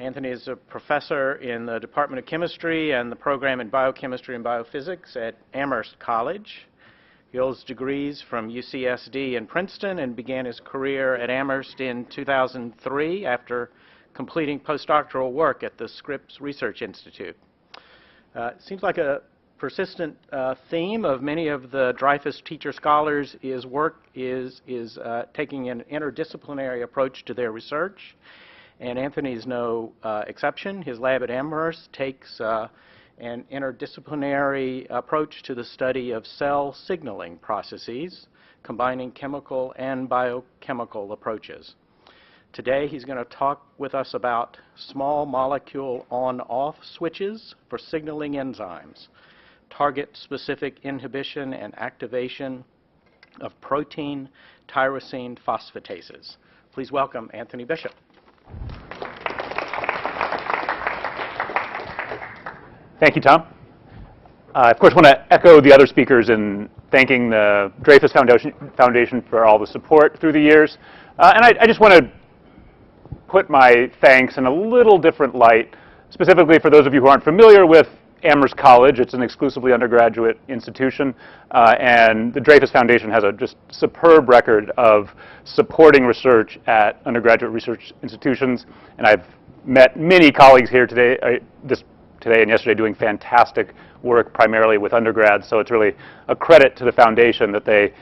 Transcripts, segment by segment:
Anthony is a professor in the Department of Chemistry and the program in Biochemistry and Biophysics at Amherst College. He holds degrees from UCSD and Princeton and began his career at Amherst in 2003 after completing postdoctoral work at the Scripps Research Institute. It seems like a persistent theme of many of the Dreyfus teacher scholars is taking an interdisciplinary approach to their research. And Anthony's no exception. His lab at Amherst takes an interdisciplinary approach to the study of cell signaling processes, combining chemical and biochemical approaches. Today he's going to talk with us about small molecule on-off switches for signaling enzymes, target-specific inhibition and activation of protein tyrosine phosphatases. Please welcome Anthony Bishop. Thank you, Tom. I, of course, want to echo the other speakers in thanking the Dreyfus Foundation for all the support through the years. And I just want to put my thanks in a little different light, specifically for those of you who aren't familiar with Amherst College. It's an exclusively undergraduate institution, and the Dreyfus Foundation has a just superb record of supporting research at undergraduate research institutions. And I've met many colleagues here today, today and yesterday, doing fantastic work primarily with undergrads. So it's really a credit to the foundation that they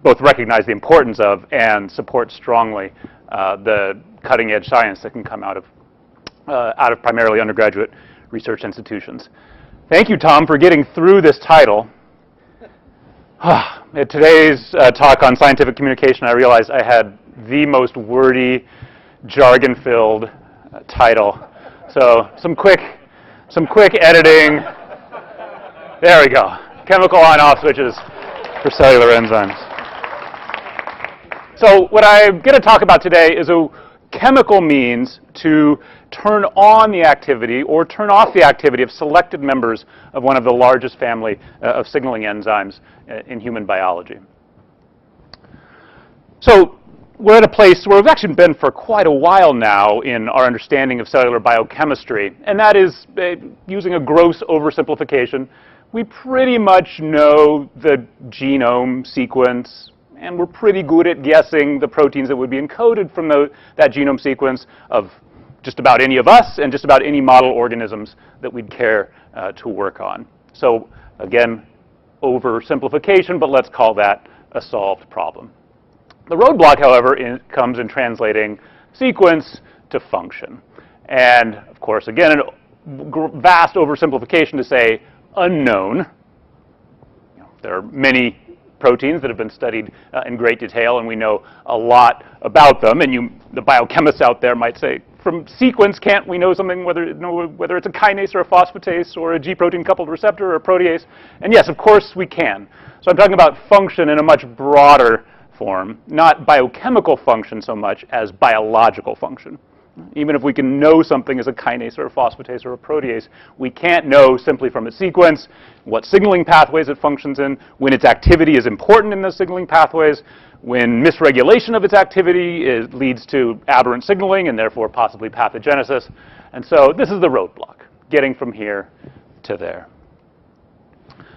both recognize the importance of and support strongly the cutting-edge science that can come out of primarily undergraduate research institutions. Thank you, Tom, for getting through this title. At today's talk on scientific communication, I realized I had the most wordy, jargon-filled title. So some quick editing. There we go. Chemical on-off switches for cellular enzymes. So what I'm going to talk about today is a chemical means to turn on the activity or turn off the activity of selected members of one of the largest family of signaling enzymes in human biology. So we're at a place where we've actually been for quite a while now in our understanding of cellular biochemistry, and that is, using a gross oversimplification, we pretty much know the genome sequence, and we're pretty good at guessing the proteins that would be encoded from that genome sequence of just about any of us and just about any model organisms that we'd care to work on. So again, oversimplification, but let's call that a solved problem. The roadblock, however, comes in translating sequence to function. And of course, again, a vast oversimplification to say unknown. There are many proteins that have been studied in great detail, and we know a lot about them. And the biochemists out there might say, from sequence, can't we know something, whether it's a kinase or a phosphatase or a G protein coupled receptor or a protease? And yes, of course we can. So I'm talking about function in a much broader form, not biochemical function so much as biological function. Even if we can know something is a kinase or a phosphatase or a protease, we can't know simply from its sequence what signaling pathways it functions in, when its activity is important in those signaling pathways, when misregulation of its activity leads to aberrant signaling and therefore possibly pathogenesis. And so this is the roadblock, getting from here to there.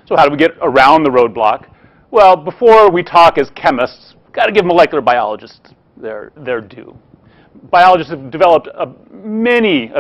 So how do we get around the roadblock? Well, before we talk as chemists, got to give molecular biologists their due. Biologists have developed many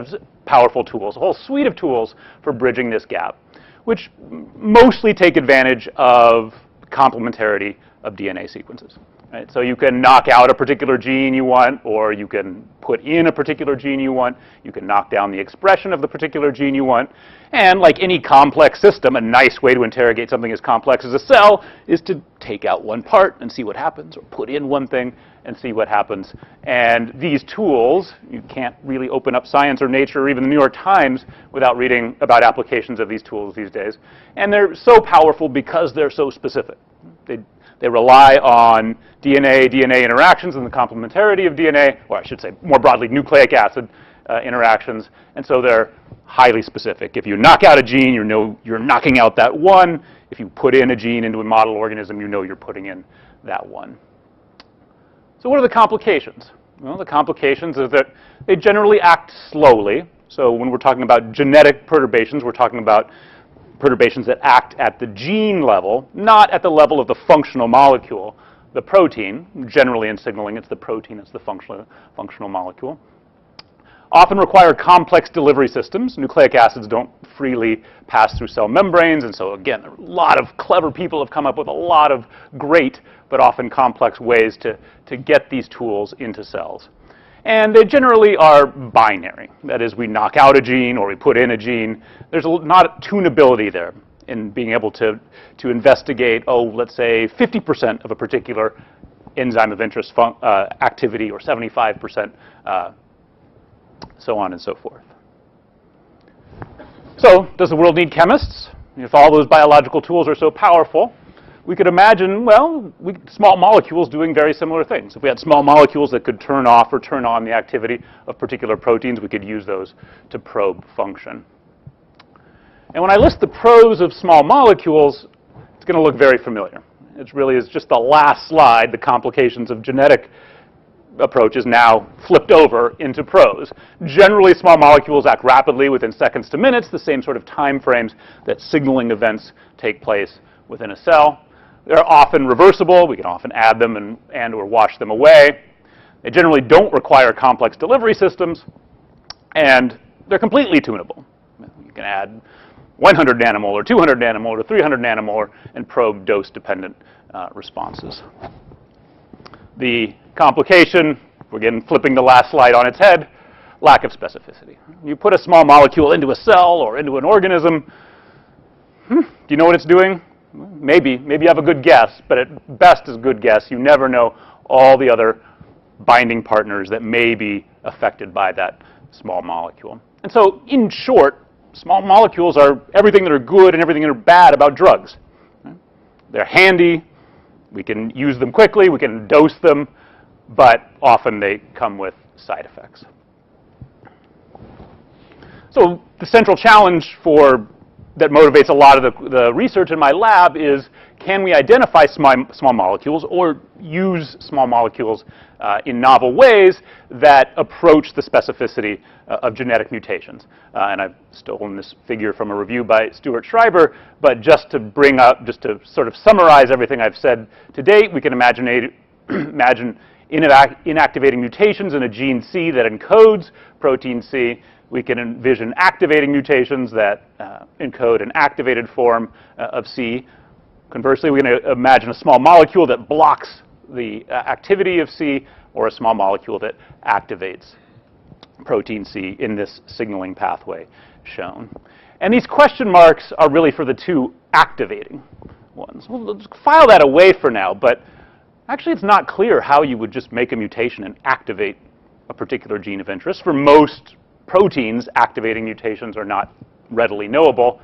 powerful tools, a whole suite of tools for bridging this gap, which mostly take advantage of complementarity of DNA sequences. Right? So you can knock out a particular gene you want, or you can put in a particular gene you want. You can knock down the expression of the particular gene you want. And like any complex system, a nice way to interrogate something as complex as a cell is to take out one part and see what happens, or put in one thing and see what happens. And these tools, you can't really open up Science or Nature or even the New York Times without reading about applications of these tools these days. And they're so powerful because they're so specific. They rely on DNA interactions and the complementarity of DNA, or I should say more broadly nucleic acid interactions, and so they're highly specific. If you knock out a gene, you know you're knocking out that one. If you put in a gene into a model organism, you know you're putting in that one. So what are the complications? Well, the complications is that they generally act slowly. So when we're talking about genetic perturbations, we're talking about perturbations that act at the gene level, not at the level of the functional molecule, the protein. Generally in signaling, it's the protein that's the functional molecule. Often require complex delivery systems. Nucleic acids don't freely pass through cell membranes, and so again, a lot of clever people have come up with a lot of great but often complex ways to get these tools into cells. And they generally are binary. That is, we knock out a gene or we put in a gene. There's not tunability there in being able to investigate, let's say 50% of a particular enzyme of interest activity or 75%, so on and so forth. So, does the world need chemists? If all those biological tools are so powerful, we could imagine, well, small molecules doing very similar things. If we had small molecules that could turn off or turn on the activity of particular proteins, we could use those to probe function. And when I list the pros of small molecules, it's going to look very familiar. It really is just the last slide, the complications of genetic approach is now flipped over into pros. Generally, small molecules act rapidly within seconds to minutes, the same sort of time frames that signaling events take place within a cell. They're often reversible. We can often add them and or wash them away. They generally don't require complex delivery systems, and they're completely tunable. You can add 100 nanomolar, 200 nanomolar, 300 nanomolar, and probe dose-dependent responses. The complication, again flipping the last slide on its head, lack of specificity. You put a small molecule into a cell or into an organism, do you know what it's doing? Maybe you have a good guess, but at best is a good guess. You never know all the other binding partners that may be affected by that small molecule. And so, in short, small molecules are everything that are good and everything that are bad about drugs. They're handy, we can use them quickly, we can dose them, but often they come with side effects. So the central challenge that motivates a lot of the research in my lab is, can we identify small molecules or use small molecules in novel ways that approach the specificity of genetic mutations? And I've stolen this figure from a review by Stuart Schreiber, but just to sort of summarize everything I've said to date, we can imagine inactivating mutations in a gene C that encodes protein C. We can envision activating mutations that encode an activated form of C. Conversely, we can imagine a small molecule that blocks the activity of C, or a small molecule that activates protein C in this signaling pathway shown. And these question marks are really for the two activating ones. Well, let's file that away for now, but actually it's not clear how you would just make a mutation and activate a particular gene of interest. For most proteins, activating mutations are not readily knowable.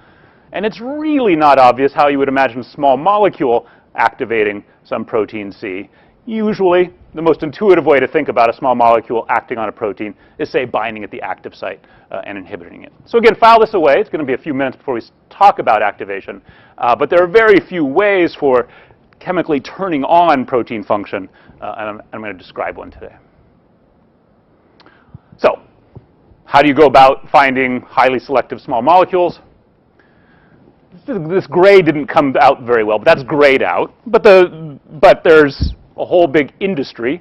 And it's really not obvious how you would imagine a small molecule activating some protein C. Usually, the most intuitive way to think about a small molecule acting on a protein is, say, binding at the active site and inhibiting it. So again, file this away. It's going to be a few minutes before we talk about activation. But there are very few ways for chemically turning on protein function, and I'm going to describe one today. So, how do you go about finding highly selective small molecules? This gray didn't come out very well, but that's grayed out. But there's a whole big industry,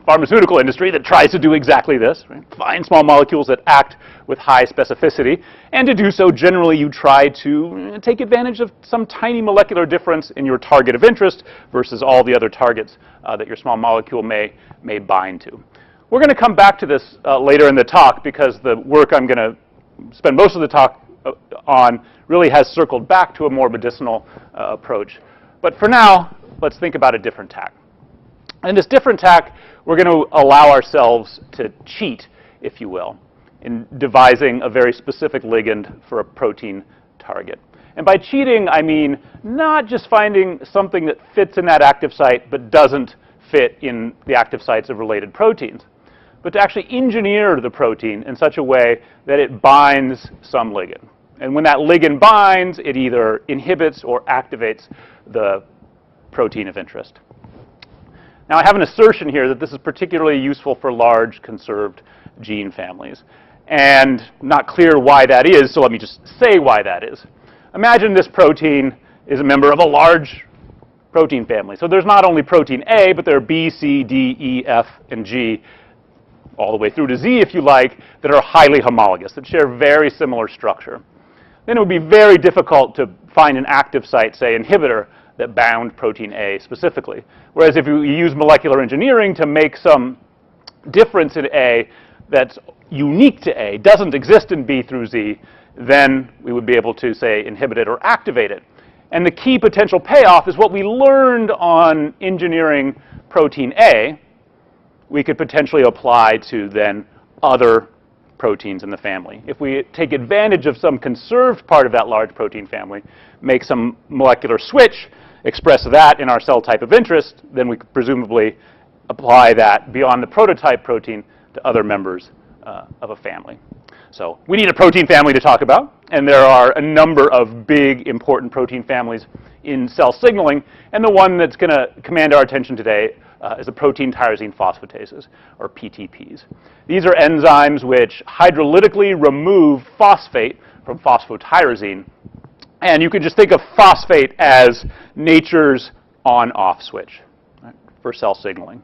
pharmaceutical industry, that tries to do exactly this, right? Find small molecules that act with high specificity. And to do so, generally, you try to take advantage of some tiny molecular difference in your target of interest versus all the other targets that your small molecule may bind to. We're going to come back to this later in the talk, because the work I'm going to spend most of the talk on really has circled back to a more medicinal approach. But for now, let's think about a different tack. In this different tack, we're going to allow ourselves to cheat, if you will, in devising a very specific ligand for a protein target. And by cheating, I mean not just finding something that fits in that active site but doesn't fit in the active sites of related proteins, but to actually engineer the protein in such a way that it binds some ligand. And when that ligand binds, it either inhibits or activates the protein of interest. Now, I have an assertion here that this is particularly useful for large conserved gene families. And not clear why that is, so let me just say why that is. Imagine this protein is a member of a large protein family. So there's not only protein A, but there are B, C, D, E, F, and G, all the way through to Z, if you like, that are highly homologous, that share very similar structure. Then it would be very difficult to find an active site, say inhibitor, that bound protein A specifically. Whereas if you use molecular engineering to make some difference in A that's unique to A, doesn't exist in B through Z, then we would be able to, say, inhibit it or activate it. And the key potential payoff is what we learned on engineering protein A, we could potentially apply to then other proteins in the family. If we take advantage of some conserved part of that large protein family, make some molecular switch, express that in our cell type of interest, then we could presumably apply that beyond the prototype protein to other members of a family. So we need a protein family to talk about, and there are a number of big, important protein families in cell signaling, and the one that's going to command our attention today is the protein tyrosine phosphatases, or PTPs. These are enzymes which hydrolytically remove phosphate from phosphotyrosine, and you can just think of phosphate as nature's on-off switch, right, for cell signaling.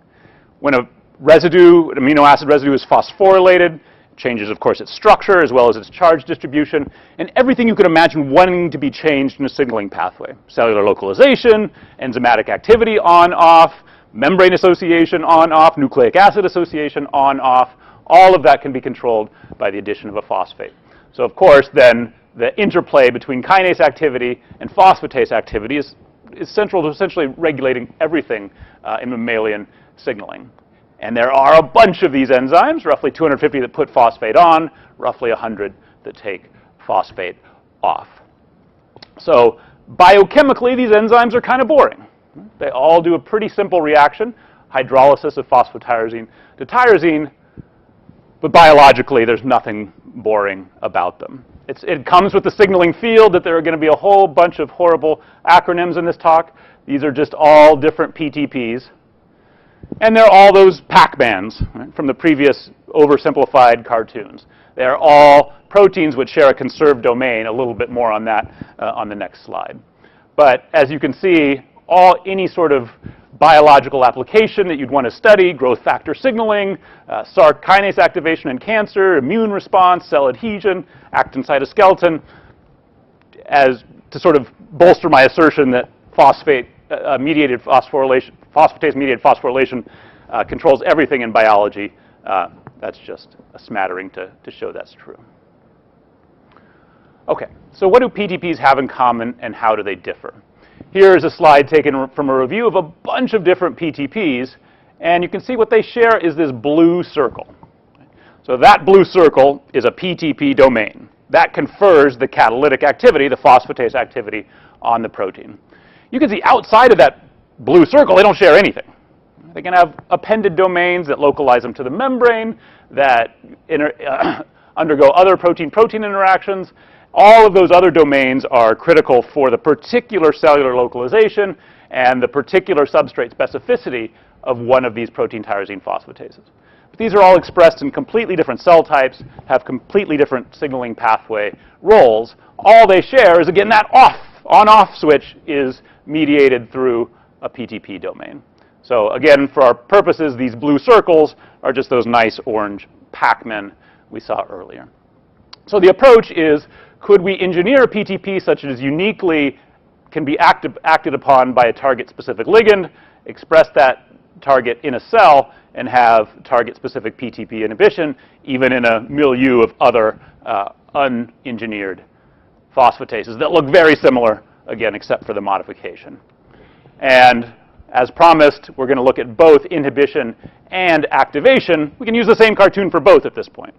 When a residue, an amino acid residue, is phosphorylated, changes, of course, its structure as well as its charge distribution, and everything you could imagine wanting to be changed in a signaling pathway. Cellular localization, enzymatic activity on-off, membrane association on-off, nucleic acid association on-off, all of that can be controlled by the addition of a phosphate. So, of course, then the interplay between kinase activity and phosphatase activity is central to essentially regulating everything in mammalian signaling. And there are a bunch of these enzymes, roughly 250 that put phosphate on, roughly 100 that take phosphate off. So biochemically, these enzymes are kind of boring. They all do a pretty simple reaction, hydrolysis of phosphotyrosine to tyrosine, but biologically, there's nothing boring about them. It comes with the signaling field that there are going to be a whole bunch of horrible acronyms in this talk. These are just all different PTPs. And they're all those Pac-Mans, right, from the previous oversimplified cartoons. They're all proteins which share a conserved domain, a little bit more on that on the next slide. But as you can see, any sort of biological application that you'd want to study, growth factor signaling, Src kinase activation in cancer, immune response, cell adhesion, actin cytoskeleton, as to sort of bolster my assertion that phosphate-mediated phosphorylation, phosphatase-mediated phosphorylation controls everything in biology. That's just a smattering to show that's true. Okay, so what do PTPs have in common and how do they differ? Here is a slide taken from a review of a bunch of different PTPs, and you can see what they share is this blue circle. So that blue circle is a PTP domain. That confers the catalytic activity, the phosphatase activity, on the protein. You can see outside of that blue circle, they don't share anything. They can have appended domains that localize them to the membrane, that undergo other protein-protein interactions. All of those other domains are critical for the particular cellular localization and the particular substrate specificity of one of these protein tyrosine phosphatases. But these are all expressed in completely different cell types, have completely different signaling pathway roles. All they share is, again, that on-off switch is mediated through a PTP domain. So again, for our purposes, these blue circles are just those nice orange Pac-Men we saw earlier. So the approach is, could we engineer a PTP such as uniquely can be acted upon by a target-specific ligand, express that target in a cell, and have target-specific PTP inhibition, even in a milieu of other unengineered phosphatases that look very similar, again, except for the modification. And as promised, we're going to look at both inhibition and activation. We can use the same cartoon for both at this point.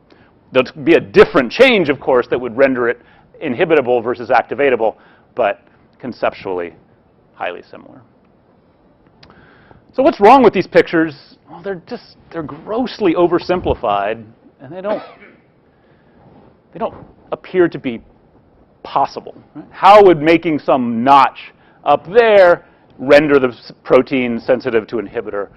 There'll be a different change, of course, that would render it inhibitable versus activatable, but conceptually highly similar. So what's wrong with these pictures? Well, they're grossly oversimplified, and they don't appear to be possible. Right? How would making some notch up there render the protein sensitive to an inhibitor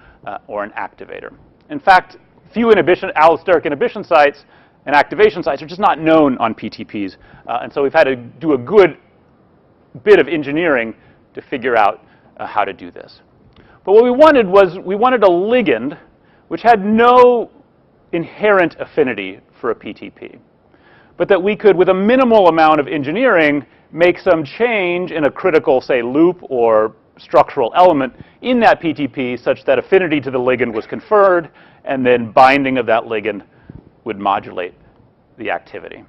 or an activator. In fact, few allosteric inhibition sites and activation sites are just not known on PTPs, and so we've had to do a good bit of engineering to figure out how to do this. But what we wanted was, we wanted a ligand which had no inherent affinity for a PTP, but that we could, with a minimal amount of engineering, make some change in a critical, say, loop or structural element in that PTP such that affinity to the ligand was conferred, and then binding of that ligand would modulate the activity.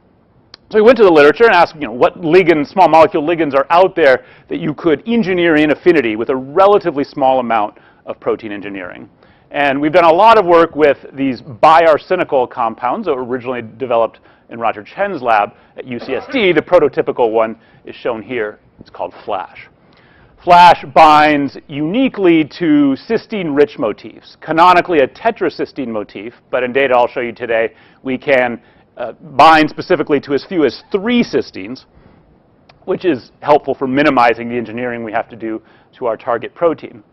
So we went to the literature and asked, what ligands, small molecule ligands are out there that you could engineer in affinity with a relatively small amount of protein engineering. And we've done a lot of work with these biarsenical compounds that were originally developed in Roger Chen's lab at UCSD. The prototypical one is shown here. It's called FLASH. FLASH binds uniquely to cysteine-rich motifs, canonically a tetracysteine motif, but in data I'll show you today, we can bind specifically to as few as 3 cysteines, which is helpful for minimizing the engineering we have to do to our target protein.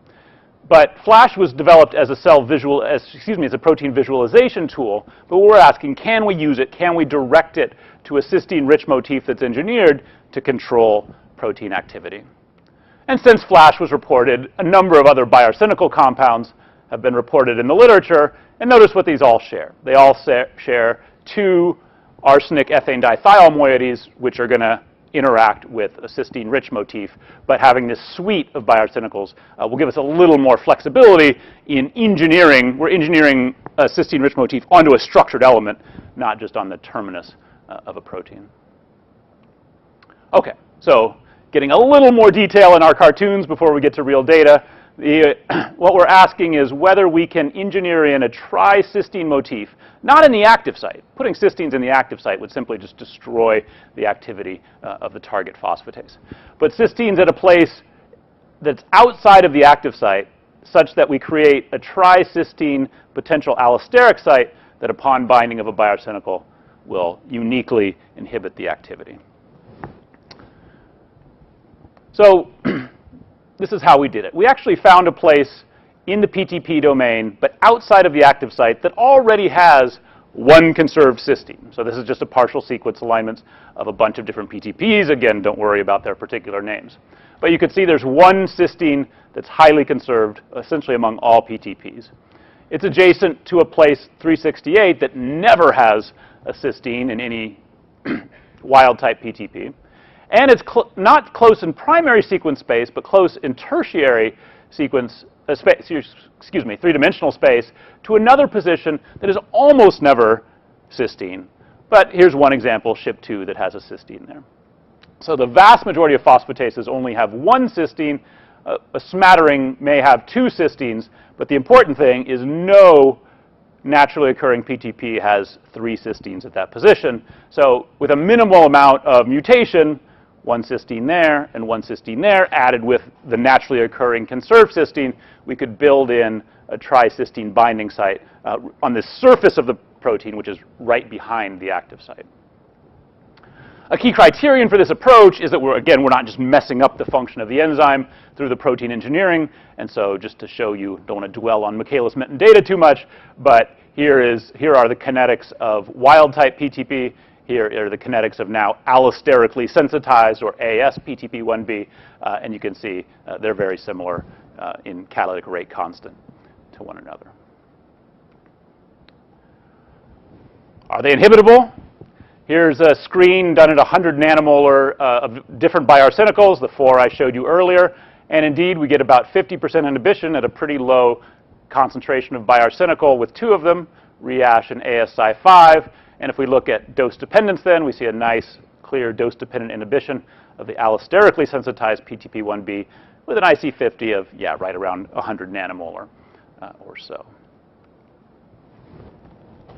But FLASH was developed as a protein visualization tool, but we're asking, can we use it, can we direct it to a cysteine-rich motif that's engineered to control protein activity? And since FLASH was reported, a number of other biarsenical compounds have been reported in the literature, and notice what these all share. They all share 2 arsenic ethane dithiol moieties, which are going to interact with a cysteine-rich motif, but having this suite of biarsenicals will give us a little more flexibility in engineering. We're engineering a cysteine-rich motif onto a structured element, not just on the terminus of a protein. Okay, so getting a little more detail in our cartoons before we get to real data. What we're asking is whether we can engineer in a tricysteine motif, not in the active site. Putting cysteines in the active site would simply just destroy the activity of the target phosphatase. But cysteines at a place that's outside of the active site, such that we create a tricysteine potential allosteric site that upon binding of a biarsenical will uniquely inhibit the activity. So this is how we did it. We actually found a place in the PTP domain, but outside of the active site, that already has 1 conserved cysteine. So this is just a partial sequence alignments of a bunch of different PTPs. Again, don't worry about their particular names. But you can see there's 1 cysteine that's highly conserved, essentially among all PTPs. It's adjacent to a place 368 that never has a cysteine in any wild-type PTP. And it's not close in primary sequence space, but close in tertiary sequence three-dimensional space to another position that is almost never cysteine. But here's one example, SHP2, that has a cysteine there. So the vast majority of phosphatases only have 1 cysteine. A smattering may have 2 cysteines, but the important thing is no naturally occurring PTP has 3 cysteines at that position. So with a minimal amount of mutation, 1 cysteine there and 1 cysteine there, added with the naturally occurring conserved cysteine, we could build in a tricysteine binding site on the surface of the protein, which is right behind the active site. A key criterion for this approach is that we're not just messing up the function of the enzyme through the protein engineering. And so just to show you, don't want to dwell on Michaelis-Menten data too much, but here are the kinetics of wild-type PTP. Here are the kinetics of now allosterically sensitized, or AS PTP1B, and you can see they're very similar in catalytic rate constant to one another. Are they inhibitable? Here's a screen done at 100 nanomolar of different biarsenicals, the 4 I showed you earlier, and indeed we get about 50% inhibition at a pretty low concentration of biarsenical with 2 of them, REASH and ASI5. And if we look at dose dependence then, we see a nice, clear dose-dependent inhibition of the allosterically sensitized PTP1B with an IC50 of, right around 100 nanomolar or so.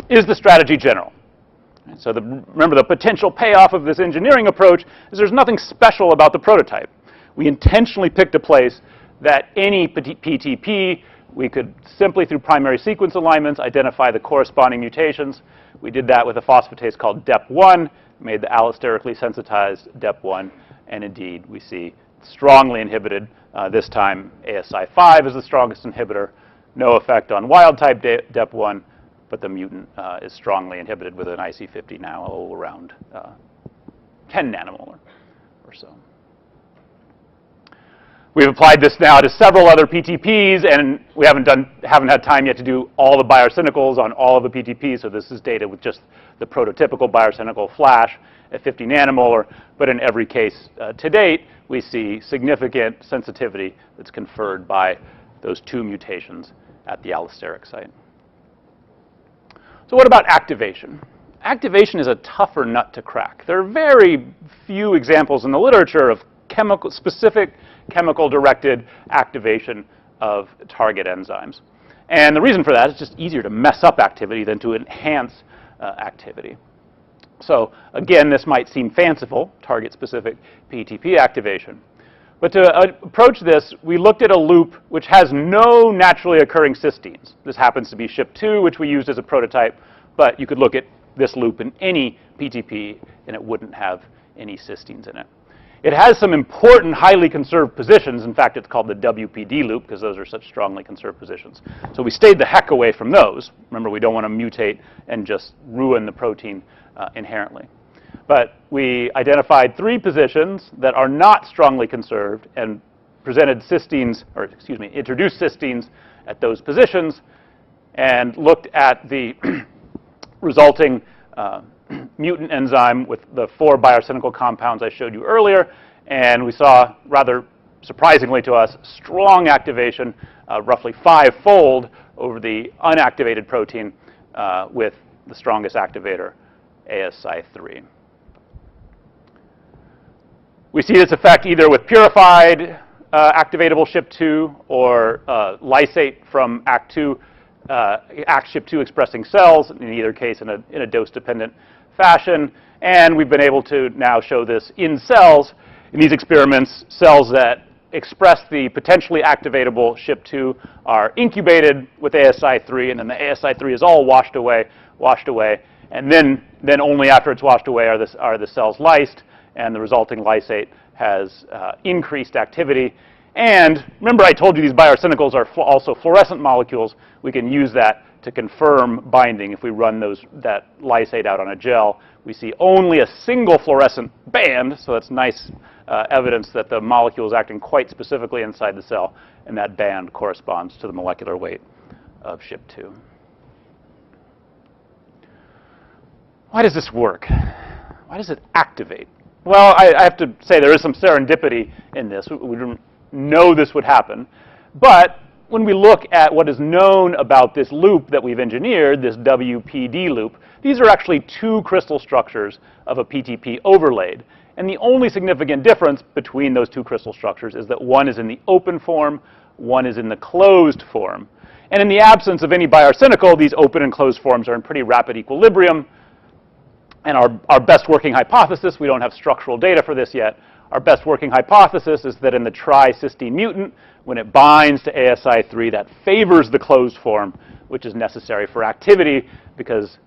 Is the strategy general? So remember, the potential payoff of this engineering approach is there's nothing special about the prototype. We intentionally picked a place that any PTP, we could simply, through primary sequence alignments, identify the corresponding mutations. We did that with a phosphatase called DEP1, made the allosterically sensitized DEP1, and indeed we see strongly inhibited. This time, ASI5 is the strongest inhibitor. No effect on wild-type DEP1, but the mutant is strongly inhibited with an IC50 now around 10 nanomolar or so. We've applied this now to several other PTPs, and we haven't had time yet to do all the biarsenicals on all of the PTPs, so this is data with just the prototypical biarsenical flash at 50 nanomolar, but in every case to date, we see significant sensitivity that's conferred by those two mutations at the allosteric site. So what about activation? Activation is a tougher nut to crack. There are very few examples in the literature of specific chemical-directed activation of target enzymes. And the reason for that is just easier to mess up activity than to enhance activity. So again, this might seem fanciful, target-specific PTP activation. But to approach this, we looked at a loop which has no naturally occurring cysteines. This happens to be SHP2, which we used as a prototype, but you could look at this loop in any PTP, and it wouldn't have any cysteines in it. It has some important highly conserved positions. In fact, it's called the WPD loop because those are such strongly conserved positions. So we stayed the heck away from those. Remember, we don't want to mutate and just ruin the protein inherently. But we identified 3 positions that are not strongly conserved and presented cysteines, or excuse me, introduced cysteines at those positions and looked at the resulting mutant enzyme with the 4 biarsenical compounds I showed you earlier, and we saw, rather surprisingly to us, strong activation, roughly 5-fold over the unactivated protein with the strongest activator, ASI3. We see this effect either with purified activatable SHP2 or lysate from ACT2, ACT-SHP2 expressing cells, in either case in a dose-dependent fashion. And we've been able to now show this in cells. In these experiments, cells that express the potentially activatable SHP2 are incubated with ASI3, and then the ASI3 is all washed away, and then only after it's washed away are the cells lysed, and the resulting lysate has increased activity. And remember, I told you these biarsenicals are also fluorescent molecules. We can use that to confirm binding. If we run that lysate out on a gel, we see only a single fluorescent band, so that's nice evidence that the molecule is acting quite specifically inside the cell, and that band corresponds to the molecular weight of SHP2. Why does this work? Why does it activate? Well, I have to say there is some serendipity in this. We didn't know this would happen. But when we look at what is known about this loop that we've engineered, this WPD loop, these are actually 2 crystal structures of a PTP overlaid. And the only significant difference between those 2 crystal structures is that one is in the open form, one is in the closed form. And in the absence of any biarsenical, these open and closed forms are in pretty rapid equilibrium. And our best working hypothesis, we don't have structural data for this yet, our best working hypothesis is that in the tri-cysteine mutant, when it binds to ASI3, that favors the closed form, which is necessary for activity because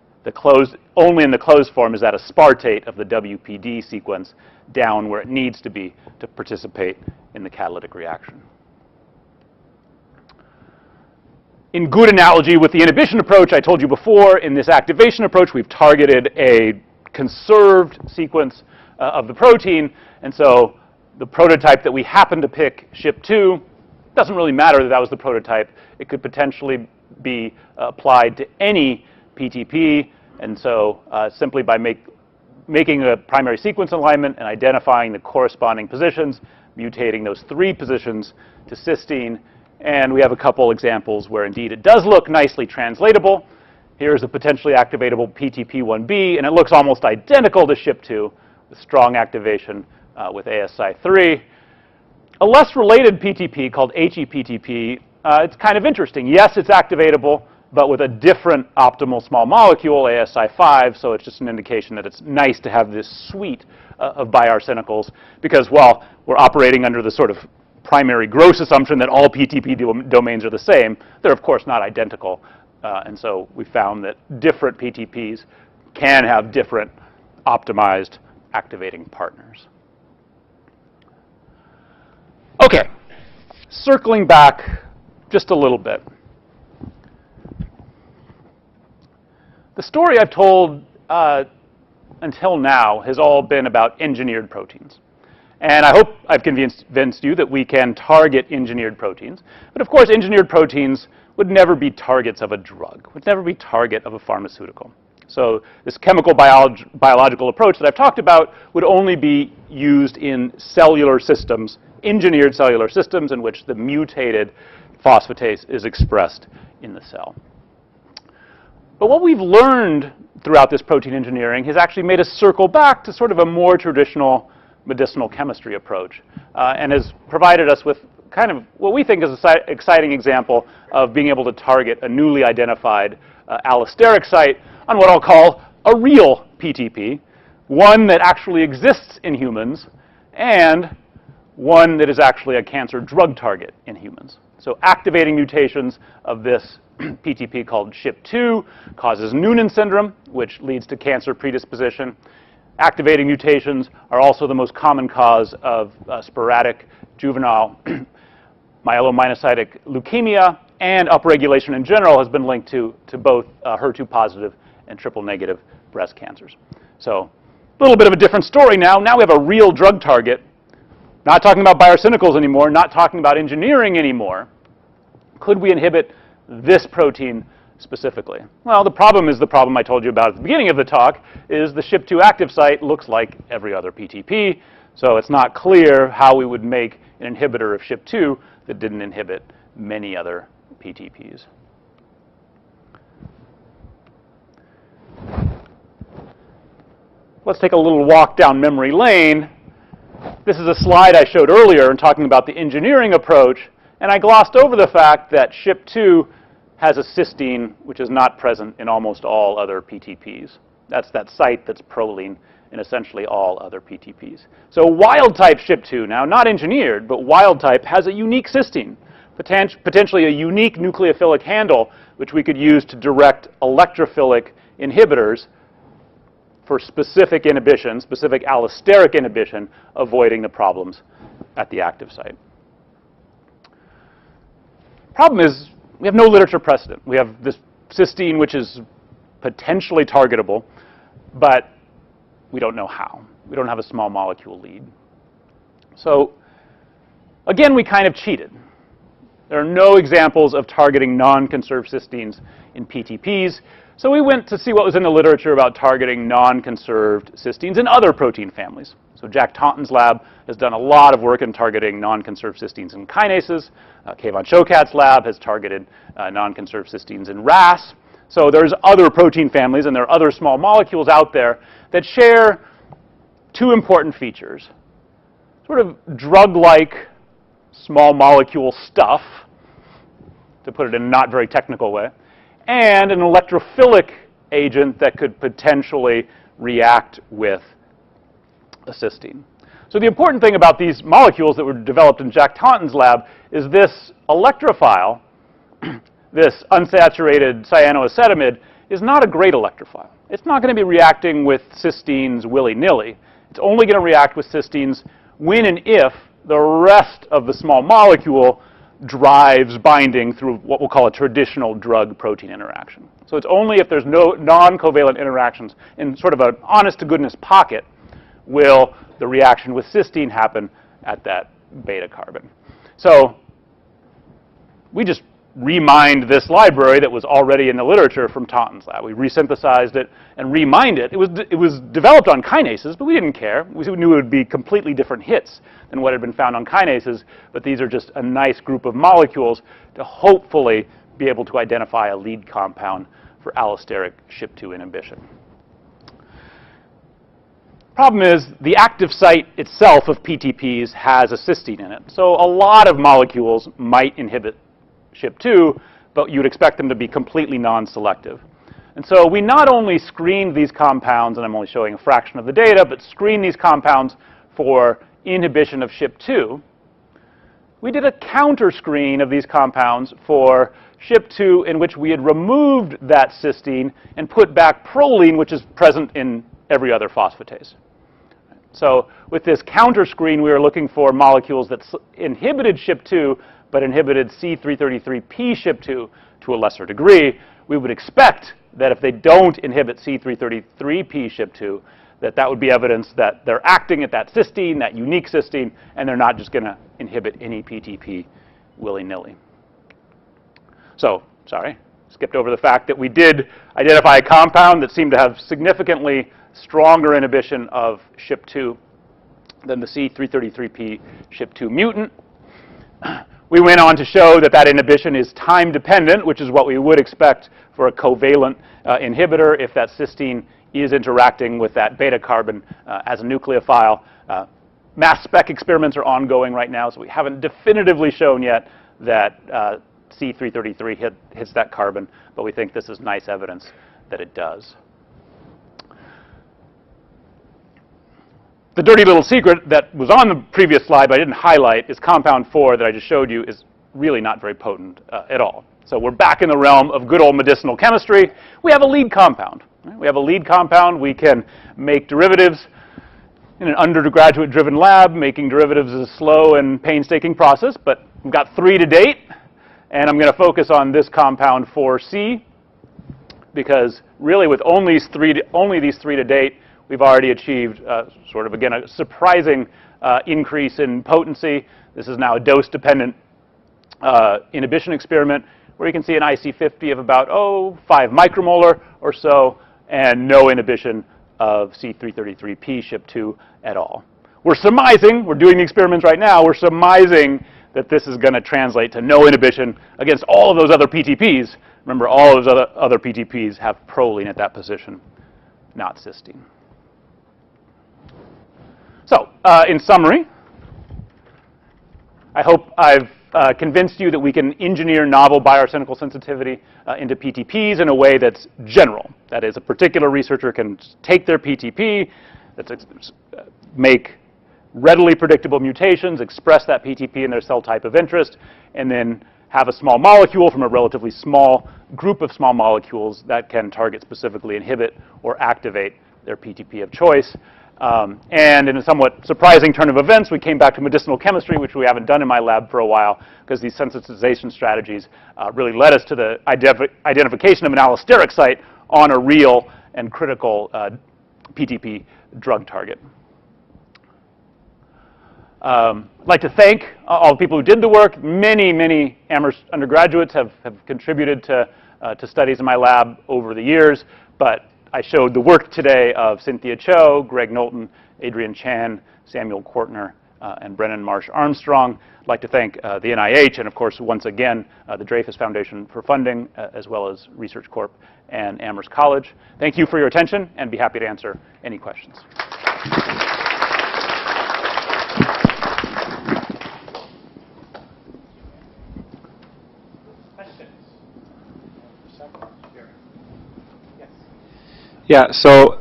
only in the closed form is that aspartate of the WPD sequence down where it needs to be to participate in the catalytic reaction. In good analogy with the inhibition approach, I told you before, in this activation approach, we've targeted a conserved sequence of the protein, and so the prototype that we happen to pick, SHP2, doesn't really matter that that was the prototype. It could potentially be applied to any PTP, and so simply by making a primary sequence alignment and identifying the corresponding positions, mutating those 3 positions to cysteine, and we have a couple examples where indeed it does look nicely translatable. Here's a potentially activatable PTP1B, and it looks almost identical to SHP2 with strong activation with ASI3. A less related PTP called HEPTP, it's kind of interesting. Yes, it's activatable, but with a different optimal small molecule, ASI5, so it's just an indication that it's nice to have this suite of biarsenicals because, well, we're operating under the sort of primary gross assumption that all PTP domains are the same. They're, of course, not identical. And so we found that different PTPs can have different optimized activating partners. Okay, circling back just a little bit. The story I've told until now has all been about engineered proteins. And I hope I've convinced you that we can target engineered proteins. But of course, engineered proteins would never be targets of a drug, would never be target of a pharmaceutical. So this chemical biological approach that I've talked about would only be used in cellular systems, engineered cellular systems in which the mutated phosphatase is expressed in the cell. But what we've learned throughout this protein engineering has actually made us circle back to sort of a more traditional medicinal chemistry approach, and has provided us with kind of what we think is an exciting example of being able to target a newly identified allosteric site on what I'll call a real PTP, one that actually exists in humans, and one that is actually a cancer drug target in humans. So activating mutations of this PTP called SHP2 causes Noonan syndrome, which leads to cancer predisposition. Activating mutations are also the most common cause of sporadic juvenile myelomyositic leukemia, and upregulation in general has been linked to both HER2 positive and triple negative breast cancers. So a little bit of a different story now. Now we have a real drug target. Not talking about biarsenicals anymore, not talking about engineering anymore. Could we inhibit this protein specifically? Well, the problem is the problem I told you about at the beginning of the talk, is the SHP2 active site looks like every other PTP, so it's not clear how we would make an inhibitor of SHP2 that didn't inhibit many other PTPs. Let's take a little walk down memory lane. This is a slide I showed earlier in talking about the engineering approach, and I glossed over the fact that SHP2 has a cysteine which is not present in almost all other PTPs. That's that site that's proline in essentially all other PTPs. So wild-type SHP2, now not engineered, but wild-type, has a unique cysteine, potentially a unique nucleophilic handle which we could use to direct electrophilic inhibitors for specific inhibition, specific allosteric inhibition, avoiding the problems at the active site. Problem is, we have no literature precedent. We have this cysteine, which is potentially targetable, but we don't know how. We don't have a small molecule lead. So again, we kind of cheated. There are no examples of targeting non-conserved cysteines in PTPs. So we went to see what was in the literature about targeting non-conserved cysteines in other protein families. So Jack Taunton's lab has done a lot of work in targeting non-conserved cysteines in kinases. Kayvon Shokat's lab has targeted non-conserved cysteines in RAS. So there's other protein families, and there are other small molecules out there that share two important features. Sort of drug-like small molecule stuff, to put it in a not very technical way, and an electrophilic agent that could potentially react with a cysteine. So the important thing about these molecules that were developed in Jack Taunton's lab is this electrophile, this unsaturated cyanoacetamide, is not a great electrophile. It's not going to be reacting with cysteines willy-nilly. It's only going to react with cysteines when and if the rest of the small molecule drives binding through what we'll call a traditional drug-protein interaction. So it's only if there's no non-covalent interactions in sort of an honest-to-goodness pocket will the reaction with cysteine happen at that beta carbon. So we just remined this library that was already in the literature from Taunton's lab. We resynthesized it and remined it. It was developed on kinases, but we didn't care. We knew it would be completely different hits than what had been found on kinases, but these are just a nice group of molecules to hopefully be able to identify a lead compound for allosteric SHP2 inhibition. Problem is, the active site itself of PTPs has a cysteine in it. So a lot of molecules might inhibit SHP2, but you'd expect them to be completely non-selective. And so we not only screened these compounds, and I'm only showing a fraction of the data, but screened these compounds for inhibition of SHP2. We did a counter screen of these compounds for SHP2 in which we had removed that cysteine and put back proline, which is present in every other phosphatase. So with this counter screen, we were looking for molecules that inhibited SHP2, but inhibited C333P SHP2 to a lesser degree. We would expect that if they don't inhibit C333P SHP2, that would be evidence that they're acting at that cysteine, that unique cysteine, and they're not just going to inhibit any PTP willy-nilly. So, sorry, skipped over the fact that we did identify a compound that seemed to have significantly stronger inhibition of SHP2 than the C333P SHP2 mutant. We went on to show that that inhibition is time-dependent, which is what we would expect for a covalent inhibitor if that cysteine is interacting with that beta carbon as a nucleophile. Mass spec experiments are ongoing right now, so we haven't definitively shown yet that C333 hits that carbon, but we think this is nice evidence that it does. The dirty little secret that was on the previous slide but I didn't highlight is compound 4 that I just showed you is really not very potent at all. So we're back in the realm of good old medicinal chemistry. We have a lead compound. Right? We have a lead compound. We can make derivatives in an undergraduate-driven lab. Making derivatives is a slow and painstaking process, but we've got 3 to date. And I'm going to focus on this compound 4C because really with only these three to date, we've already achieved sort of, again, a surprising increase in potency. This is now a dose-dependent inhibition experiment where you can see an IC50 of about, 5 micromolar or so, and no inhibition of C333P SHP2 at all. We're surmising, we're doing the experiments right now, we're surmising that this is going to translate to no inhibition against all of those other PTPs. Remember, all of those other PTPs have proline at that position, not cysteine. So, in summary, I hope I've convinced you that we can engineer novel bioarsenical sensitivity into PTPs in a way that's general. That is, a particular researcher can take their PTP, make readily predictable mutations, express that PTP in their cell type of interest, and then have a small molecule from a relatively small group of small molecules that can target specifically inhibit or activate their PTP of choice. And in a somewhat surprising turn of events, we came back to medicinal chemistry, which we haven't done in my lab for a while, because these sensitization strategies really led us to the identification of an allosteric site on a real and critical PTP drug target. I'd like to thank all the people who did the work. Many Amherst undergraduates have contributed to studies in my lab over the years, but I showed the work today of Cynthia Cho, Greg Knowlton, Adrian Chan, Samuel Kortner, and Brennan Marsh Armstrong. I'd like to thank the NIH and, of course, once again, the Dreyfus Foundation for funding, as well as Research Corp and Amherst College. Thank you for your attention, and be happy to answer any questions. Yeah, so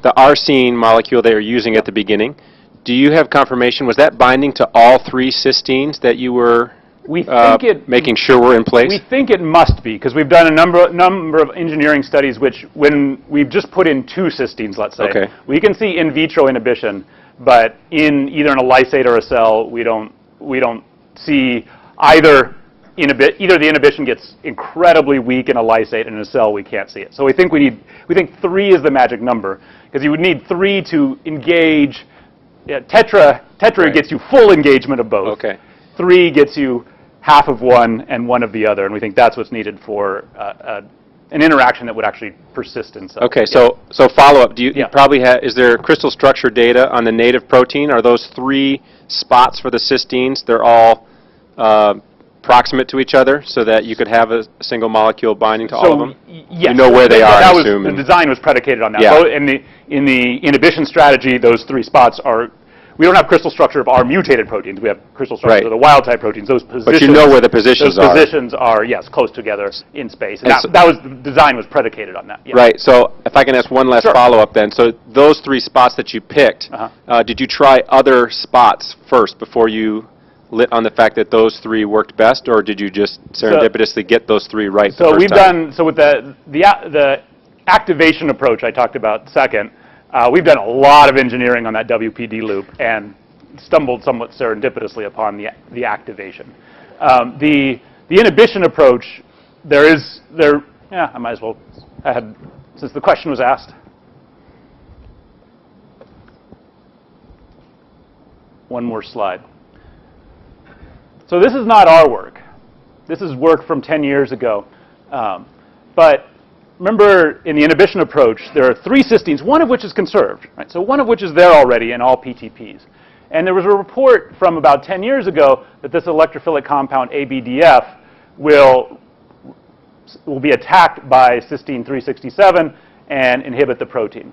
the arsine molecule they were using at the beginning, do you have confirmation, was that binding to all 3 cysteines that you were making sure were in place? We think it must be, because we've done a number of engineering studies which, when we've just put in 2 cysteines, let's say, okay, we can see in vitro inhibition, but either in a lysate or a cell, we don't see either the inhibition gets incredibly weak in a lysate, and in a cell we can't see it. So we think 3 is the magic number, because you would need 3 to engage. Tetra right, gets you full engagement of both. Okay. 3 gets you half of one and one of the other, and we think that's what's needed for an interaction that would actually persist in cells. Okay, so follow-up, do you probably have, is there crystal structure data on the native protein? Are those 3 spots for the cysteines, they're all proximate to each other so that you could have a single molecule binding to all of them? Yes. You know where they are, I assume. The design was predicated on that. Yeah. In the inhibition strategy, those 3 spots are, we don't have crystal structure of our mutated proteins. We have crystal structure right, of the wild-type proteins. Those positions, but you know where the positions are. Those positions are, yes, close together in space. And the design was predicated on that. Yeah. Right, so if I can ask one last follow-up then. So those 3 spots that you picked, did you try other spots first before you lit on the fact that those 3 worked best, or did you just serendipitously get those 3 right the first time? So with the activation approach I talked about second, We've done a lot of engineering on that WPD loop and stumbled somewhat serendipitously upon the activation. The inhibition approach, I might as well, since the question was asked. One more slide. So this is not our work. This is work from 10 years ago. But remember, in the inhibition approach, there are 3 cysteines, one of which is conserved. Right? So one of which is there already in all PTPs. And there was a report from about 10 years ago that this electrophilic compound, ABDF, will be attacked by cysteine-367 and inhibit the protein.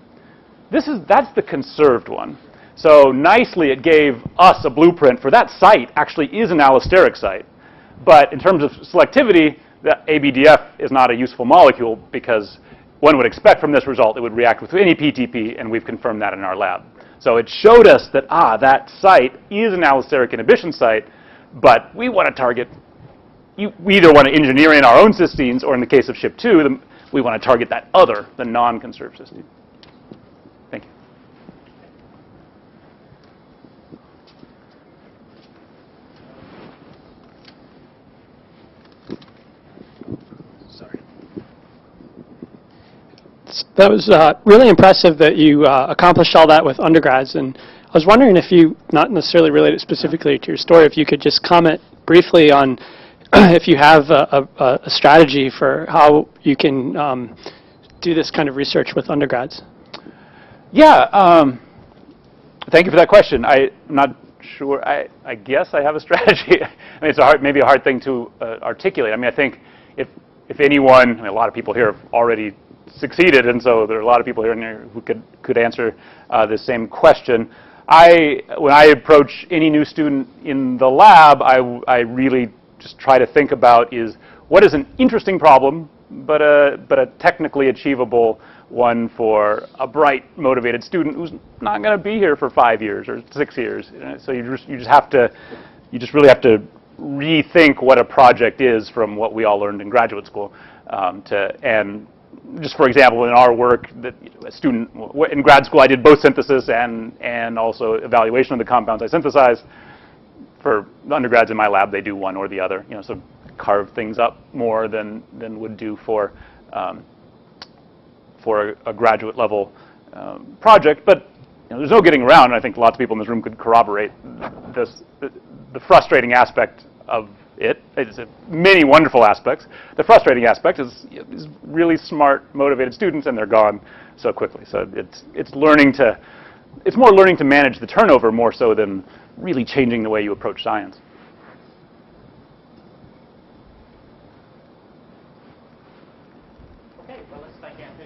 That's the conserved one. So nicely, it gave us a blueprint for that site actually is an allosteric site. But in terms of selectivity, the ABDF is not a useful molecule because one would expect from this result it would react with any PTP, and we've confirmed that in our lab. So it showed us that, that site is an allosteric inhibition site, but we want to target, we either want to engineer in our own cysteines, or in the case of SHP2, we want to target that other, the non-conserved cysteine. Thank you. That was really impressive that you accomplished all that with undergrads. And I was wondering if you, not necessarily related specifically to your story, if you could just comment briefly on if you have a strategy for how you can do this kind of research with undergrads. Yeah, thank you for that question. I'm not sure. I guess I have a strategy. I mean, it's maybe a hard thing to articulate. I mean, I think if anyone, a lot of people here have already succeeded, and so there are a lot of people here who could answer this same question. When I approach any new student in the lab, I really just try to think about is what is an interesting problem, but a technically achievable one for a bright, motivated student who's not going to be here for 5 years or 6 years. So you just really have to rethink what a project is from what we all learned in graduate school. And just for example, in our work, a student in grad school, I did both synthesis and also evaluation of the compounds I synthesized. For the undergrads in my lab, they do one or the other. So carve things up more than would do for a graduate level project. But there's no getting around. I think lots of people in this room could corroborate the frustrating aspect of it. It's many wonderful aspects. The frustrating aspect is really smart, motivated students, and they're gone so quickly. So it's more learning to manage the turnover more so than really changing the way you approach science. Okay, well, let's thank Anthony.